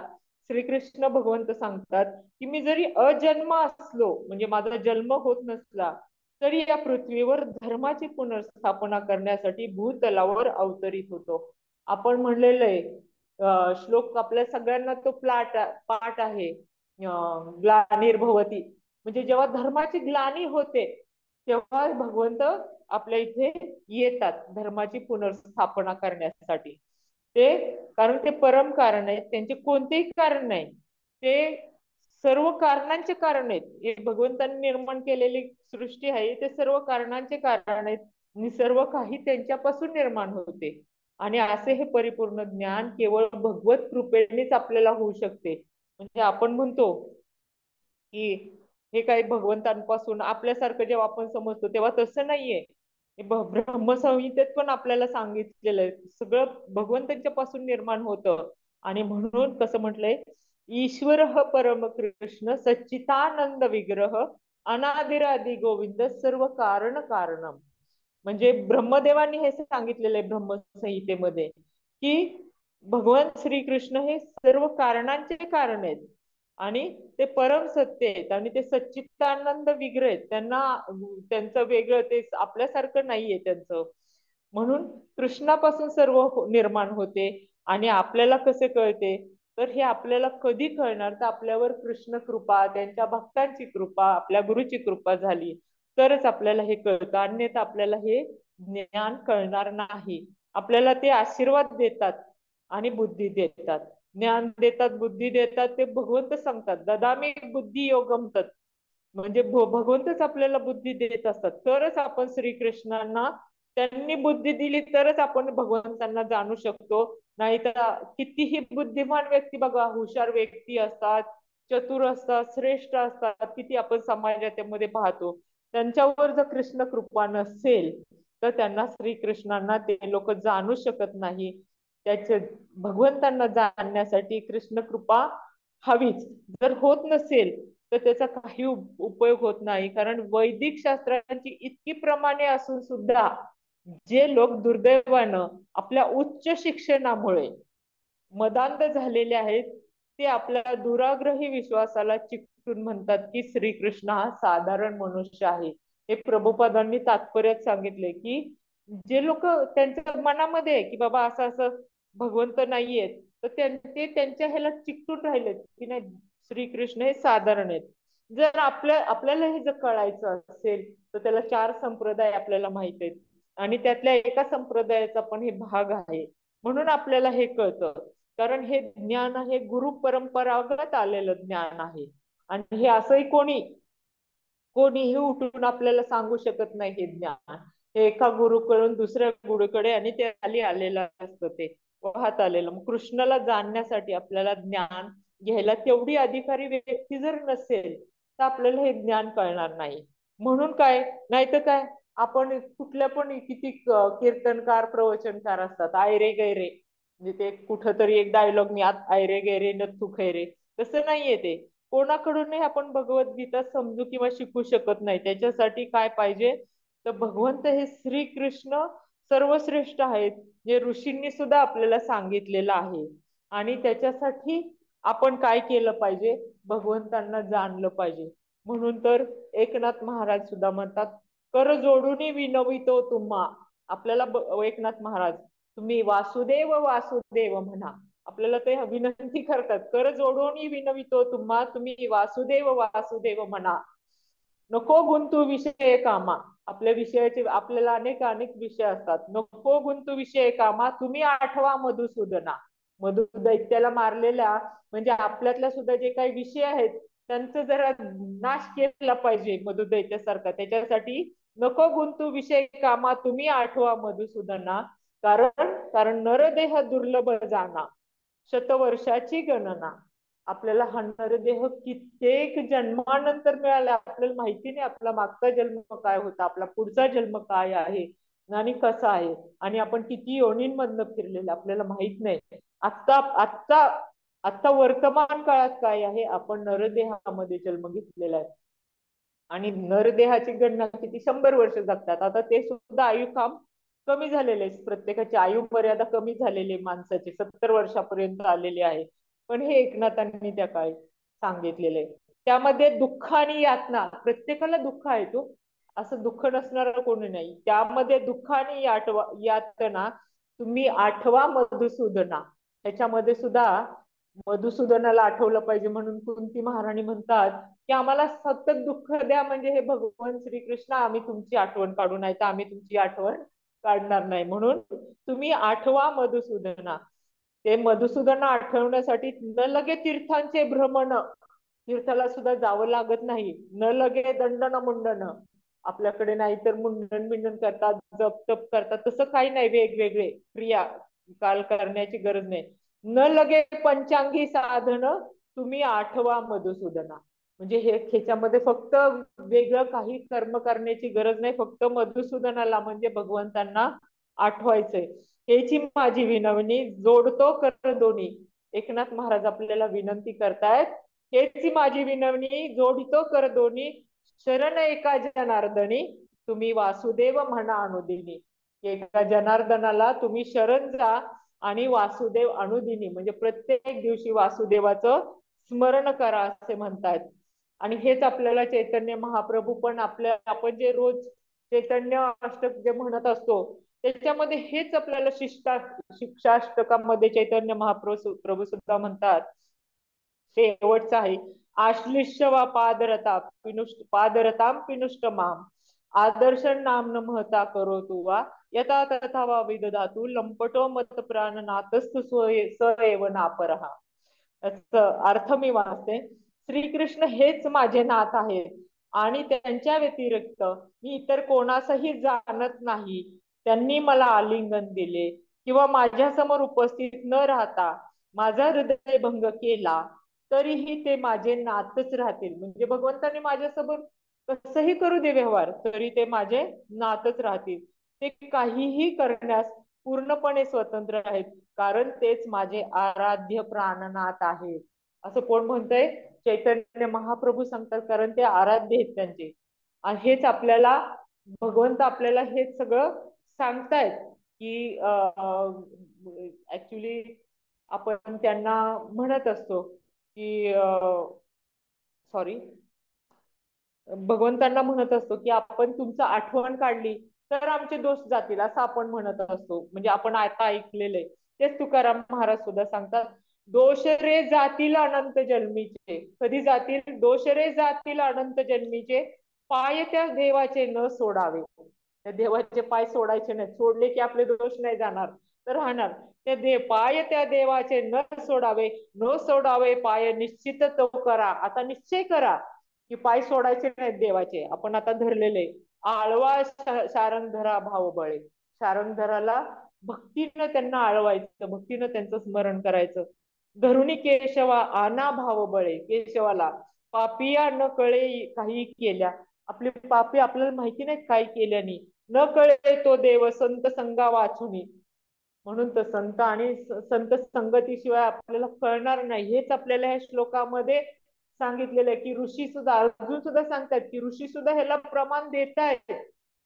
श्रीकृष्ण भगवंत सांगतात की मी जरी अजन्म असलो, म्हणजे माझा जन्म होत नसला, तरी या पृथ्वीवर धर्माची पुनर्स्थापना करण्यासाठी भूतलावर अवतरित होतो. आपण म्हणलेलं आहे श्लोक आपल्या सगळ्यांना तो पाठ आहे. ग्लानिर्भवती, म्हणजे जेव्हा धर्माची ग्लानी होते तेव्हा भगवंत आपल्या इथे येतात धर्माची पुनर्स्थापना करण्यासाठी. ते कारण ते परम कारण आहे, त्यांचे कोणतेही कारण नाही, ते सर्व कारणांचे कारण आहेत. हे भगवंतांनी निर्माण केलेली सृष्टी आहे, ते सर्व कारणांचे कारण आहेत आणि सर्व काही त्यांच्यापासून निर्माण होते. आणि असे हे परिपूर्ण ज्ञान केवळ भगवत कृपेनेच आपल्याला होऊ शकते. म्हणजे आपण म्हणतो की हे काही भगवंतांपासून आपल्यासारखं जेव्हा आपण समजतो तेव्हा तसं नाहीये. ब्रह्मसंहितेत पण आपल्याला सांगितलेलं आहे सगळं भगवंतांच्या पासून निर्माण होतं. आणि म्हणून कसं म्हटलंय, ईश्वर परम कृष्ण सच्चितानंद विग्रह अनादिरादि गोविंद सर्व कारण कारणम. म्हणजे ब्रह्मदेवांनी हे सांगितलेलं आहे ब्रह्मसंहितेमध्ये की भगवान श्रीकृष्ण हे सर्व कारणांचे कारण आहेत आणि ते परम सत्य आहेत आणि ते सच्चिदानंद विग्रह आहेत. त्यांचं वेगळं, ते आपल्यासारखं नाहीये त्यांचं. म्हणून कृष्णापासून सर्व निर्माण होते. आणि आपल्याला कसे कळते, तर हे आपल्याला कधी कळणार, तर आपल्यावर कृष्ण कृपा, त्यांच्या भक्तांची कृपा, आपल्या गुरुची कृपा झाली तरच आपल्याला हे कळतं, अन्यथा आपल्याला हे ज्ञान कळणार नाही. आपल्याला ते आशीर्वाद देतात आणि बुद्धी देतात, ज्ञान देतात, बुद्धी देतात, ते भगवंत सांगतात ददामी बुद्धी योगम तत्. म्हणजे भगवंतच आपल्याला बुद्धी देत असतात. तरच आपण श्रीकृष्णांना, त्यांनी बुद्धी दिली तरच आपण भगवंतांना जाणू शकतो. नाहीतर कितीही बुद्धिमान व्यक्ती बघा, हुशार व्यक्ती असतात, चतुर असतात, श्रेष्ठ असतात, किती आपण समाजामध्ये पाहतो, त्यांच्यावर जर कृष्ण कृपा नसेल तर त्यांना श्रीकृष्णांना ते लोक जाणू शकत नाही. त्याचे भगवंतांना जाणण्यासाठी कृष्ण कृपा हवीच. जर होत नसेल तर त्याचा काही उपयोग होत नाही. कारण वैदिक शास्त्रांची इतकी प्रमाणे असून सुद्धा जे लोक दुर्दैवानं आपल्या उच्च शिक्षणामुळे मदांध झालेले आहेत, ते आपल्या दुराग्रही विश्वासाला चिकटून म्हणतात की श्रीकृष्ण हा साधारण मनुष्य आहे. हे प्रभुपादांनी तात्पर्यात सांगितले की जे लोक त्यांच्या मनामध्ये आहे की बाबा असं असं भगवंत नाहीयेत, तर ते त्यांच्या ह्याला चिकटून राहिले की नाही श्रीकृष्ण हे साधारण आहेत. जर आपल्याला हे जर कळायचं असेल तर त्याला 4 संप्रदाय आपल्याला माहित आहेत आणि त्यातल्या एका संप्रदायाचा पण हे भाग आहे. म्हणून आपल्याला हे कळतं, कारण हे ज्ञान आहे गुरु परंपरागत आलेलं ज्ञान आहे. आणि हे असंही कोणीही उठून आपल्याला सांगू शकत नाही हे ज्ञान. हे एका गुरुकडून दुसऱ्या गुरुकडे आणि ते खाली आलेलं असतं, ते वाहत आलेलं. मग कृष्णाला जाणण्यासाठी आपल्याला ज्ञान घ्यायला तेवढी अधिकारी व्यक्ती जर नसेल तर आपल्याला हे ज्ञान कळणार नाही. म्हणून काय, नाही तर काय, आपण कुठल्या पण किती कीर्तनकार प्रवचनकार असतात, आयरे गैरे, म्हणजे ते कुठंतरी एक डायलॉग मी आत आयरे गैरे नथू खैरे, तसं नाहीये ते. कोणाकडूनही आपण भगवद्गीता समजू किंवा शिकू शकत नाही. त्याच्यासाठी काय पाहिजे, तर भगवंत हे श्रीकृष्ण सर्वश्रेष्ठ आहेत, जे ऋषींनी सुद्धा आपल्याला सांगितलेलं आहे. आणि त्याच्यासाठी आपण काय केलं पाहिजे, भगवंतांना जाणलं पाहिजे. म्हणून तर एकनाथ महाराज सुद्धा म्हणतात, कर जोडून विनवितो तुम्हा. आपल्याला एकनाथ महाराज तुम्ही वासुदेव वासुदेव म्हणा. आपल्याला ते विनंती करतात, कर जोडून विनवितो तुम्हा, तुम्ही वासुदेव वासुदेव म्हणा. नको गुंतू विषय कामा. आपल्या विषयाचे आपल्याला अनेक अनेक विषय असतात. नको गुंतू विषय कामा, तुम्ही आठवा मधुसूदना. मधु दैत्याला मारलेल्या म्हणजे आपल्यातल्या सुद्धा जे काही विषय आहेत त्यांचा जरा नाश केला पाहिजे मधु दैत्यासारखा. त्याच्यासाठी नको गुंतू विषय कामा, तुम्ही आठवा मधुसूदना. कारण कारण नरदेह दुर्लभ जाना, शतवर्षाची गणना. आपल्याला हा नरदेह कित्येक जन्मानंतर मिळाला. आपल्याला माहिती नाही आपला मागचा जन्म काय होता, आपला पुढचा जन्म काय आहे आणि कसा आहे, आणि आपण किती योनींमधनं फिरलेलं आपल्याला माहित नाही. आत्ता आत्ता आत्ता वर्तमान काळात काय आहे, आपण नरदेहामध्ये जन्म घेतलेला आहे. आणि नरदेहाची गणना किती 100 वर्ष जगतात. आता ते सुद्धा आयुकाम कमी झालेले आहे. प्रत्येकाची आयु मर्यादा कमी झालेली आहे. माणसाची 70 वर्षापर्यंत आलेली आहे. पण हे एकनाथांनी त्या काळी सांगितलेलं आहे. त्यामध्ये दुःख आणि यातना, प्रत्येकाला दुःख आहे तो, असं दुःख नसणार कोणी नाही. त्यामध्ये दुःख आणि यातना तुम्ही आठवा मधुसूदना. त्याच्यामध्ये सुद्धा मधुसूदनाला आठवलं पाहिजे. म्हणून कुंती महाराणी म्हणतात की आम्हाला सतत दुःख द्या, म्हणजे हे भगवान श्रीकृष्ण आम्ही तुमची आठवण काढू, नाही तर आम्ही तुमची आठवण काढणार नाही. म्हणून तुम्ही आठवा मधुसूदना. ते मधुसूदना आठवण्यासाठी न लगे तीर्थांचे भ्रमण, तीर्थाला सुद्धा जावं लागत नाही. न लगे दंडन मुंडन, आपल्याकडे नाही तर मुंडन बिंडन करतात, जप तप करतात, तसं काही नाही. वेगवेगळे क्रिया काल करण्याची गरज नाही. न लगे पंचांगी साधन, तुम्ही आठवा मधुसूदना. म्हणजे ह्याच्यामध्ये फक्त वेगळं काही कर्म करण्याची गरज नाही, फक्त मधुसूदनाला म्हणजे भगवंतांना आठवायचंय. हेची माझी विनवणी, जोडतो कर दोन्ही. एकनाथ महाराज आपल्याला विनंती करतायत, हेची माझी विनवणी, जोडितो कर दोन्ही, शरण एका जनार्दनी, तुम्ही वासुदेव म्हणा अनुदिनी. एका जनार्दनाला तुम्ही शरण जा आणि वासुदेव अनुदिनी म्हणजे प्रत्येक दिवशी वासुदेवाचं स्मरण करा असे म्हणतात. आणि हेच आपल्याला चैतन्य महाप्रभू पण आपण जे रोज चैतन्य अष्टक जे म्हणत असतो त्याच्यामध्ये हेच आपल्याला शिक्षाष्टकामध्ये चैतन्य महाप्रभू सुद्धा म्हणतात. शेवटचं आहे, आश्लिष्य वा पादरता पादरताम पिनुष्ट माम, आदर्श नाम न महता करो तू वा, यथा तथा वा विदधातू लंपटो मत प्राणनाथस्तु स एव नापरहा. अर्थ मी वाचते. श्रीकृष्ण हेच माझे नाथ आहेत आणि त्यांच्या व्यतिरिक्त मी इतर कोणासही जाणत नाही. त्यांनी मला आलिंगन दिले किंवा माझ्या समोर उपस्थित न राहता माझा हृदय भंग केला तरीही ते माझे नातच राहतील. म्हणजे भगवंतांनी माझ्यासमोर कसंही करू दे व्यवहार, तरी ते माझे नातच राहतील. ते काहीही करण्यास पूर्णपणे स्वतंत्र आहेत, कारण तेच माझे आराध्य प्राणनाथ आहेत. असं कोण म्हणतंय? चैतन्य महाप्रभू सांगतात, कारण ते आराध्य आहेत त्यांचे. आणि हेच आपल्याला भगवंत आपल्याला हेच सगळं सांगतायत की ऍक्च्युली आपण त्यांना म्हणत असतो की सॉरी, भगवंतांना म्हणत असतो की आपण तुमचं आठवण काढली तर आमचे दोष जातील, असं आपण म्हणत असतो. म्हणजे आपण आता ऐकलेलं आहे तेच तुकाराम महाराज सुद्धा सांगतात, दोष रे जातील अनंत जन्मीचे. कधी जातील? दोष रे जातील अनंत जन्मीचे, पाय त्या देवाचे न सोडावे. त्या देवाचे पाय सोडायचे नाही, सोडले की आपले दोष नाही जाणार तर राहणार. पाय त्या देवाचे न सोडावे, न सोडावे पाय निश्चित तो करा. आता निश्चय करा की पाय सोडायचे नाहीत देवाचे. आपण आता धरलेले आळवा शारंगधरा भाव बळे. शारंगधराला भक्तीनं त्यांना आळवायचं, भक्तीनं त्यांचं स्मरण करायचं. धरुणी केशवा आना भाव बळे. केशवाला पापिया न कळे काही केल्या, आपले पापी आपल्याला माहिती नाही काय केल्यानी, न कळे तो देव संत संगा वाचुनी. म्हणून तर संत आणि संत संगतीशिवाय आपल्याला कळणार नाही. हेच आपल्याला ह्या श्लोकामध्ये सांगितलेलं आहे की ऋषी सुद्धा, अर्जुन सुद्धा सांगतात की ऋषी सुद्धा ह्याला प्रमाण देत आहेत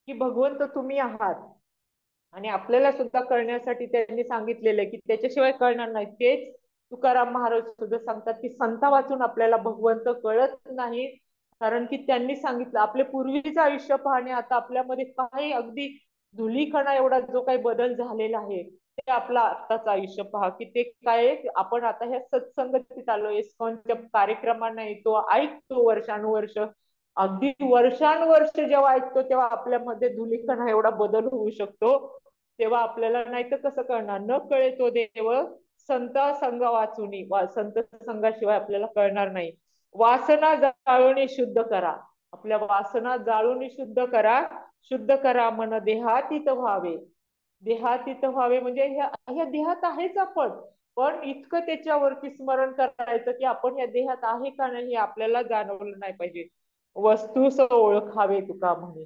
की भगवंत तुम्ही आहात. आणि आपल्याला सुद्धा कळण्यासाठी त्यांनी सांगितलेलं आहे की त्याच्याशिवाय कळणार नाही. तेच तुकाराम महाराज सुद्धा सांगतात की संता वाचून आपल्याला भगवंत कळत नाही. कारण की त्यांनी सांगितलं आपले पूर्वीचं आयुष्य पाहणे, आता आपल्यामध्ये काही अगदी धुलीकणा एवढा जो काही बदल झालेला आहे, ते आपलं आत्ताच आयुष्य पहा की ते काय. आपण आता ह्या सत्संगतीत आलो, इस्कॉनच्या कार्यक्रमांना येतो, ऐकतो वर्षानुवर्ष, अगदी वर्षानुवर्ष जेव्हा ऐकतो तेव्हा आपल्यामध्ये धुलीकणा एवढा बदल होऊ शकतो. तेव्हा आपल्याला नाही तर कसं कळणार, न कळे तो देव संत संग वाचुनी, संत संघाशिवाय आपल्याला कळणार नाही. वासना जाळून शुद्ध करा, आपल्या वासना जाळून शुद्ध करा. शुद्ध करा मन देहातीत व्हावे. देहातीत व्हावे म्हणजे ह्या देहात आहेच आपण, पण इतकं त्याच्यावरती स्मरण करायचं की आपण या देहात आहे का नाही हे आपल्याला जाणवलं नाही पाहिजे. वस्तूस ओळखावे तुका म्हणे.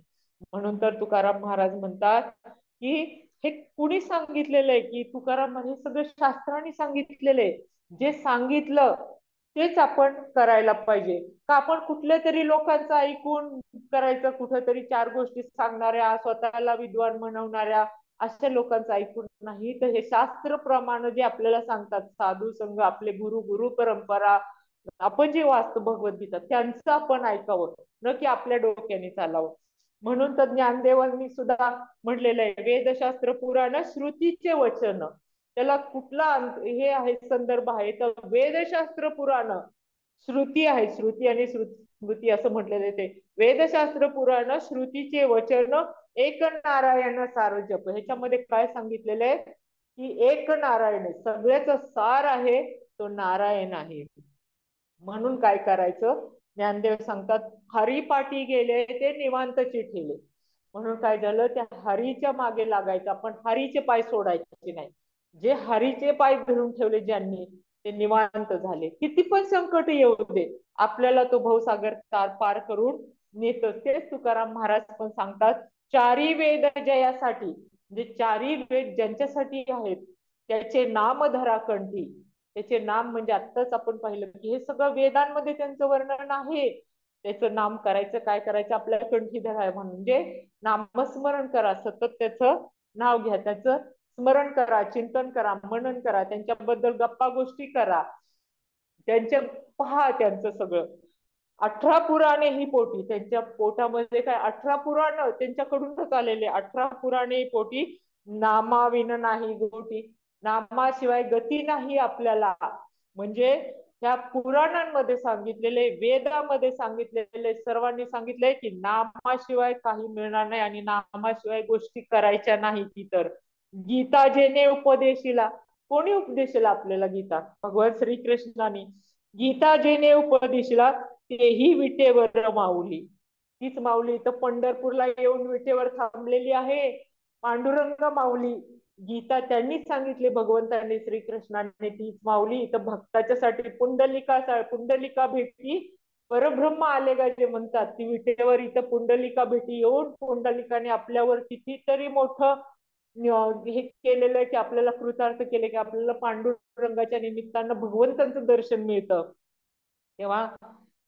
म्हणून तर तुकाराम महाराज म्हणतात की हे कुणी सांगितलेलं आहे, की तुकाराम हे सगळं शास्त्राने सांगितलेलं आहे. जे सांगितलं तेच आपण करायला पाहिजे का आपण कुठल्या तरी लोकांचं ऐकून करायचं, कुठेतरी चार गोष्टी सांगणाऱ्या, स्वतःला विद्वान म्हणवणाऱ्या अशा लोकांचं ऐकून नाही, तर हे शास्त्र प्रमाण जे आपल्याला सांगतात साधू संघ, आपले गुरु, गुरु परंपरा, आपण जे वाचतो भगवद्गीता त्यांचं आपण ऐकावं, न की आपल्या डोक्याने चालावं. म्हणून तर ज्ञानदेवांनी सुद्धा म्हटलेलं आहे, वेदशास्त्र पुराण श्रुतीचे वचन. त्याला कुठला हे आहे, संदर्भ आहे तर वेदशास्त्र पुराण. श्रुती आहे, श्रुती आणि स्मृती असं म्हटलेलं आहे. ते वेदशास्त्र पुराण श्रुतीचे वचन, एक नारायण सार जप. ह्याच्यामध्ये काय सांगितलेलं आहे की एक नारायण, सगळ्याच सार आहे तो नारायण आहे. म्हणून काय करायचं, ज्ञानदेव सांगतात हरिपाठी गेले ते निवांत चिठेले. म्हणून काय झालं, त्या हरीच्या मागे लागायचं, आपण हरीचे पाय सोडायचे नाही. जे हरीचे पाय धरून ठेवले ज्यांनी, ते निवांत झाले. किती पण संकट येऊ दे, आपल्याला तो भवसागर पार करून नेतच. तेच तुकाराम महाराज पण सांगतात, चारी वेद जयासाठी, म्हणजे चारी वेद ज्यांच्यासाठी आहेत त्याचे नाम धरा कंठी. त्याचे नाम म्हणजे आत्ताच आपण पाहिलं की हे सगळं वेदांमध्ये त्यांचं वर्णन आहे. त्याचं नाम करायचं, काय करायचं, आपल्या कंठी धराय म्हणजे नामस्मरण करा, सतत त्याचं नाव घ्या, त्याचं स्मरण करा, चिंतन करा, मनन करा, त्यांच्याबद्दल गप्पा गोष्टी करा, त्यांच्या पहा त्यांचं सगळं. 18 पुराणे ही पोटी, त्यांच्या पोटामध्ये काय 18 पुराण त्यांच्याकडूनच आलेले. 18 पुराणे पोटी, नामाविन नाही गोटी. नामाशिवाय गती नाही आपल्याला. म्हणजे त्या पुराणांमध्ये सांगितलेले, वेदामध्ये सांगितलेले, सर्वांनी सांगितलंय की नामाशिवाय काही मिळणार नाही आणि नामाशिवाय गोष्टी करायच्या नाही. ती तर गीता जेने उपदेशिला, कोणी उपदेशिला आपल्याला गीता, भगवान श्रीकृष्णाने. गीता जेने उपदेशिला तेही विटेवर माऊली. तीच माऊली तर पंढरपूरला येऊन विटेवर थांबलेली आहे, पांडुरंग माऊली. गीता त्यांनीच सांगितली भगवंतांनी, श्रीकृष्णाने, तीच माऊली. तर भक्ताच्यासाठी पुंडलिका भेटी परब्रह्म आले का जे म्हणतात, ती विटेवर इथं पुंडलिका भेटी येऊन पुंडलिकाने आपल्यावर कितीतरी मोठं हे केलेलं आहे की आपल्याला कृतार्थ केले, की आपल्याला पांडुरंगाच्या निमित्तानं भगवंतांचं दर्शन मिळतं. तेव्हा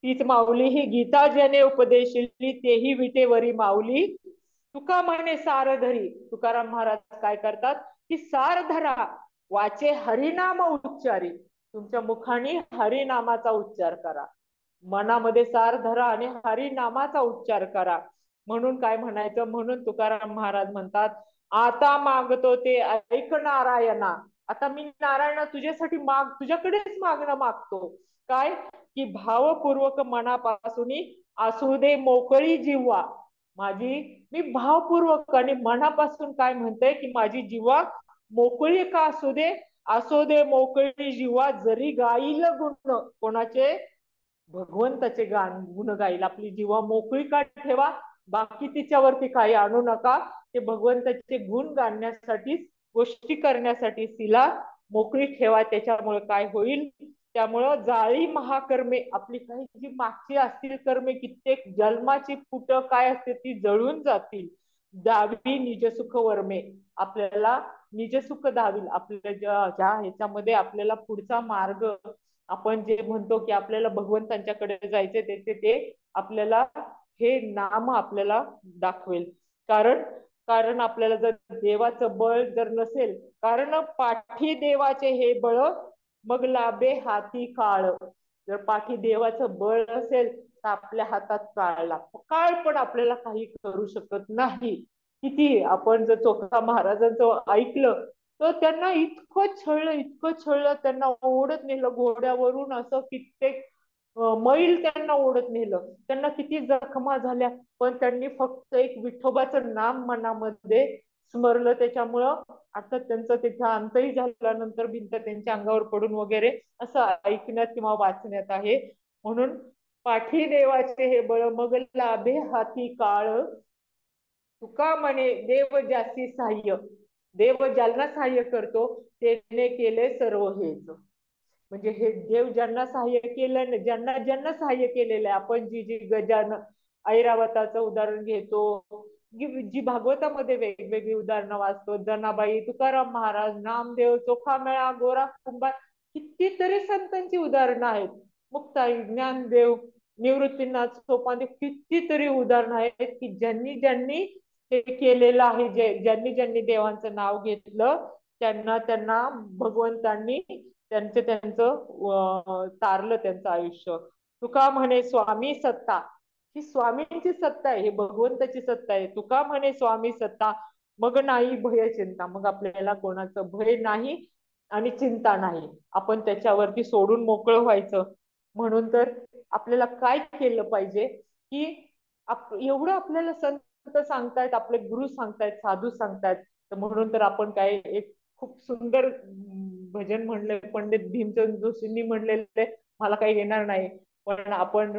तीच माऊली ही गीता ज्याने उपदेशिली तेही विटेवरी माऊली. तुका म्हणे सार धरी. तुकाराम महाराज काय करतात की सार धरा, वाचे हरिनाम उच्चारी. तुमच्या मुखाने हरिनामाचा उच्चार करा, मनामध्ये सार धरा आणि हरिनामाचा उच्चार करा. म्हणून काय म्हणायचं, म्हणून तुकाराम महाराज म्हणतात, आता मागतो ते ऐक नारायणा. आता मी नारायणा तुझ्यासाठी तुझ्याकडेच मागणं मागतो. काय की भावपूर्वक मनापासून असू दे मोकळी जीवा माझी. मी भावपूर्वक आणि मनापासून काय म्हणते की माझी जीवा मोकळी का असू दे मोकळी जीवा. जरी गाईल गुण कोणाचे, भगवंताचे गुण गाईल. आपली जीवा मोकळी का ठेवा, बाकी तिच्यावरती काही आणू नका. ते भगवंताचे गुण गाण्यासाठीच, गोष्टी करण्यासाठी तिला मोकळी ठेवा. त्याच्यामुळे काय होईल, त्यामुळं जाळी महाकर्मे, आपली काही जी मागची असतील कर्मे, कित्येक जन्माची फुट काय असते ती जळून जातील. दावी निजसुख वर्मे, आपल्याला निजसुख दावील. आपल्या ज्या ह्याच्यामध्ये आपल्याला पुढचा मार्ग, आपण जे म्हणतो की आपल्याला भगवंतांच्याकडे जायचे, ते आपल्याला हे नाम आपल्याला दाखवेल. कारण कारण आपल्याला जर देवाचं बळ जर नसेल, कारण पाठी देवाचे हे बळ मग लाभे हाती काळ. जर पाठी देवाचं बळ असेल तर आपल्या हातात काळ लागतो. काळ पण आपल्याला काही करू शकत नाही. किती आपण जर चोखा महाराजांचं ऐकलं तर त्यांना इतकं छळलं, त्यांना ओढत नेलं घोड्यावरून, असं कित्येक मैल त्यांना ओढत नेलं, त्यांना किती जखमा झाल्या, पण त्यांनी फक्त एक विठोबाचं नाम मनामध्ये स्मरलं. त्याच्यामुळं आता त्यांचं तिथं अंतही झाल्यानंतर भिंत त्यांच्या अंगावर पडून वगैरे असं ऐकण्यात किंवा वाचण्यात आहे. म्हणून पाठी देवाचे हे बळ, मग लाभे हाती काळ, तुका म्हणे देव जास्ती सहाय्य. देव ज्यांना सहाय्य करतो त्याने केले सर्व हेच. म्हणजे हे देव ज्यांना सहाय्य केलं, ज्यांना ज्यांना सहाय्य केलेलं आहे, आपण जी जी गजान ऐरावताचं उदाहरण घेतो, जी भागवतामध्ये वेगवेगळी उदाहरणं वाचतो, जनाबाई, तुकाराम महाराज, नामदेव, चोखामेळा, गोरा कुंभार, कितीतरी संतांची उदाहरणं आहेत. मुक्ताई, ज्ञानदेव, निवृत्तीनाथ सोपान, कितीतरी उदाहरणं आहेत की ज्यांनी ज्यांनी हे केलेलं आहे, ज्यांनी ज्यांनी देवांचं नाव घेतलं त्यांना त्यांना भगवंतांनी त्यांचं तारलं त्यांचं आयुष्य. तुका म्हणे स्वामी सत्ता, ही स्वामींची सत्ता आहे, हे भगवंताची सत्ता आहे. तुका म्हणे स्वामी सत्ता, मग नाही भय चिंता, मग आपल्याला कोणाचं भय नाही आणि चिंता नाही, आपण त्याच्यावरती सोडून मोकळं व्हायचं. म्हणून तर आपल्याला काय केलं पाहिजे की एवढं आपल्याला संत सांगतायत, आपले गुरु सांगतायत, साधू सांगतायत, तर म्हणून तर आपण काय एक खूप सुंदर भजन म्हणले पंडित भीमचंद जोशींनी म्हणलेले, मला काही येणार नाही, पण आपण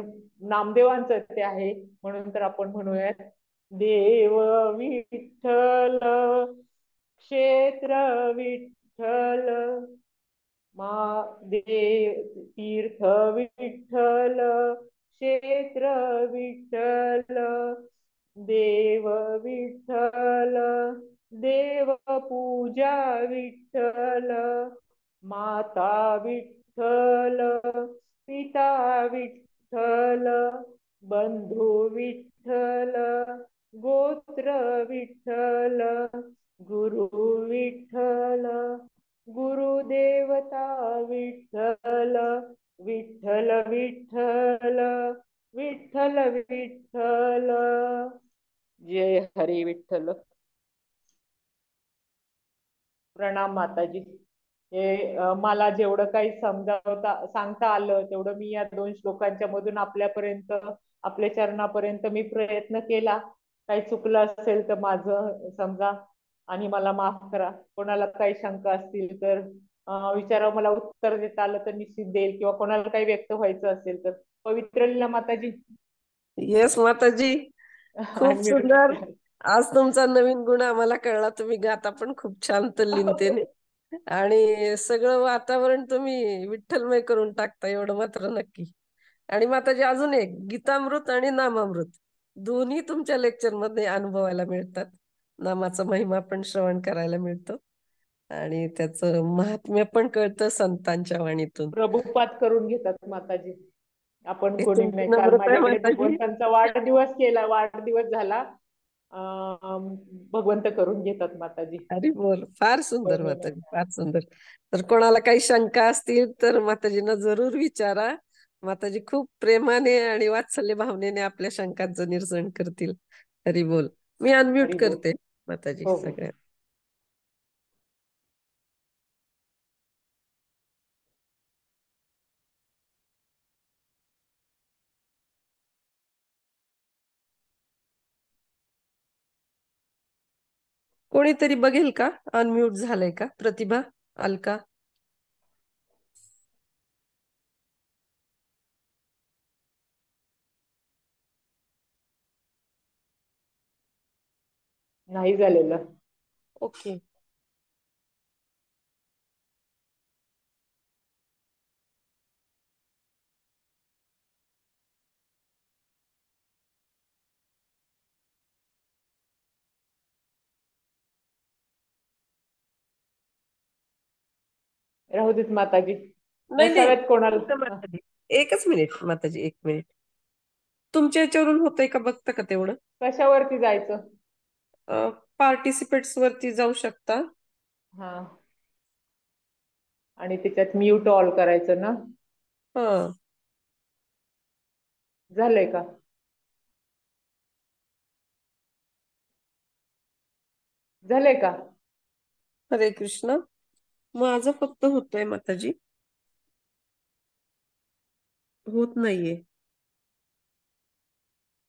नामदेवांचं ते आहे म्हणून तर आपण म्हणूयात, देव विठ्ठल क्षेत्र विठ्ठल, मा देव तीर्थ विठ्ठल क्षेत्र विठ्ठल, देव विठ्ठल देव पूजा विठ्ठल, माता विठ्ठल पिता विठ्ठल, बंधू विठ्ठल गोत्र विठ्ठल, गुरु विठ्ठल गुरुदेवता विठ्ठल, विठ्ठल विठ्ठल विठ्ठल विठ्ठल. जय हरी विठ्ठल. प्रणाम माताजी. हे मला जेवढं काही सांगता आलं तेवढं मी या 2 श्लोकांच्या मधून आपल्यापर्यंत, आपल्या चरणापर्यंत मी प्रयत्न केला. काही चुकलं असेल तर माझं समजा आणि मला माफ करा. कोणाला काही शंका असतील तर विचारावं, मला उत्तर देता आलं तर निश्चित देईल, किंवा कोणाला काही व्यक्त व्हायचं असेल तर. पवित्र लीला माताजी. येस माताजी, खूप सुंदर. आज तुमचा नवीन गुण आम्हाला कळला. तुम्ही गाता पण खूप छान तल्लीनतेने आणि सगळं वातावरण तुम्ही विठ्ठलमय करून टाकता, एवढं मात्र नक्की. आणि माताजी अजून एक, गीतामृत आणि नामामृत दोन्ही तुमच्या लेक्चर मध्ये अनुभवायला मिळतात. नामाचा महिमा पण श्रवण करायला मिळतो आणि त्याचं महात्म्य पण कळतं संतांच्या वाणीतून. प्रभुपात करून घेतात माताजी, आपण ही कोणी तुमची नाही. काल नम्रता आहे माझ्याकडे माताजी. भगवंतांचा वाढदिवस केला, वाढदिवस झाला. भगवंत करून घेतात माताजी. अरे बोल, फार सुंदर हो, हो. माताजी, फार सुंदर. तर कोणाला काही शंका असतील तर माताजींना जरूर विचारा. माताजी खूप प्रेमाने आणि वात्सल्य भावनेने आपल्या शंकांचं निरसन करतील. हरी बोल. मी अनम्यूट हरी बोल. करते माताजी हो, हो. सगळ्या. कोणीतरी बघेल का अनम्यूट झालंय का? प्रतिभा, अलका. नाही झालेलं. ओके. राहू देत माताजी, नाही नाही, नसाव्यात कोणाला. माताजी एकच मिनिट माताजी, एक मिनिट. तुमच्या याच्यावरून होतंय का बघता का तेवढं? कशावरती जायचं? पार्टिसिपेट्स वरती जाऊ शकता. हा, आणि त्याच्यात म्यूट ऑल करायचं ना. हा, झालंय का? झालंय का? हरे कृष्ण. माझं फक्त होतोय माताजी, होत नाहीये.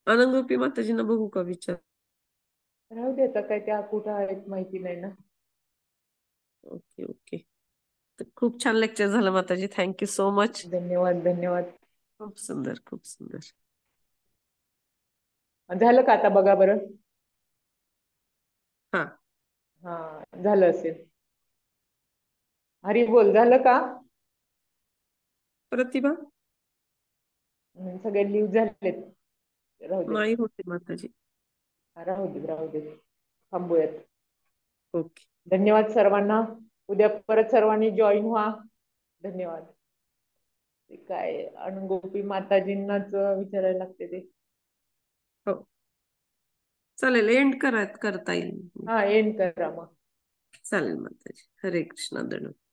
अनंगरूपी माताजींना बघू का विचार? राहू दे, आता काय त्या कुठं आहेत माहिती नाही ना. Okay okay. तर खूप छान लेक्चर झालं माताजी, थँक्यू सो मच. धन्यवाद धन्यवाद. खूप सुंदर खूप सुंदर. झालं का आता बघा बरं? हा. हा, झालं असेल. हरी बोल, झालं का? प्रतिभा सगळे लिव्ह झालेत. राहू दे नाही होते माताजी. राहू दे राहू दे, थांबूयात. ओके. धन्यवाद सर्वांना. उद्या परत सर्वांनी जॉईन व्हा. धन्यवाद. ते काय अणुगोपी माताजींनाच विचारायला लागते ते. हो चालेल, एंड करता येईल. हा, एंड करा मग. चालेल माताजी. हरे कृष्ण. धन्यवाद.